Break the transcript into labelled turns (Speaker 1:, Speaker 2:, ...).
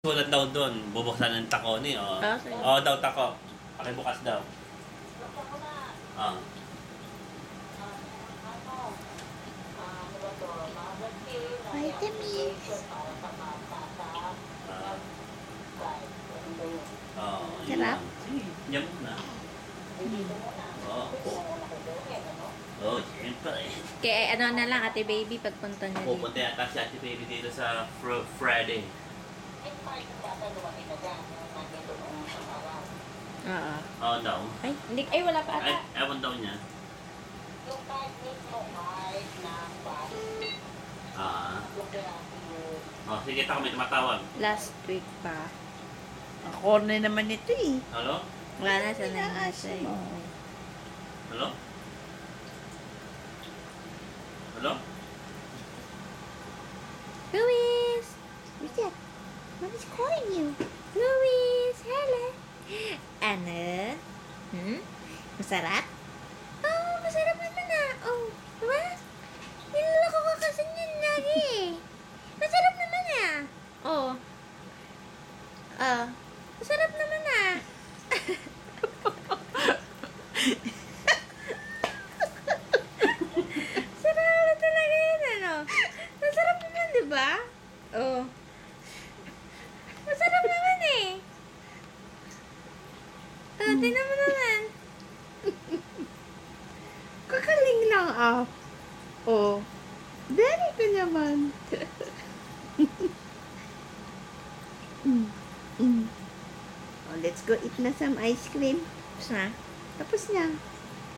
Speaker 1: Sulat daw doon, bubuksan ng tako ni, oh.
Speaker 2: Okay.
Speaker 1: Oo daw, tako. Pakibukas daw. Ah.
Speaker 2: Vitamins.
Speaker 1: Oo, yun
Speaker 2: Sarap?
Speaker 1: lang. Sige, yan mo na. Oo. Oo, siyempre.
Speaker 2: Kaya ano na lang, ate baby, pagpunta niya dito.
Speaker 1: Pupunta yata si Ate Baby dito sa Friday.
Speaker 2: Oo.
Speaker 1: Oo daw.
Speaker 2: Ay, hindi, ay wala pa
Speaker 1: Ay,
Speaker 2: ata.
Speaker 1: ewan daw niya. Ah. Oh, sige, tako may tumatawag.
Speaker 2: Last week pa.
Speaker 3: Ang corner naman ito eh.
Speaker 1: Hello?
Speaker 2: Wala na, sanay na siya eh.
Speaker 1: Hello? Hello?
Speaker 2: Luis!
Speaker 3: What's that? Mommy's calling you.
Speaker 2: Luis! Hello! Ano? Masarap? Oh, masarap naman ah. Oh, diba? Niloloko ko kasi niyan lagi eh. Masarap naman ah. Oh. Ah. Masarap naman ah. Sarap talaga yun ano. Masarap naman diba? Oh. Masarap naman eh. Tingnan mo naman.
Speaker 3: Kakaling lang ah. Oh. Dali ka naman. Oh, let's go eat na some ice cream.
Speaker 2: Tapos na.
Speaker 3: Tapos na.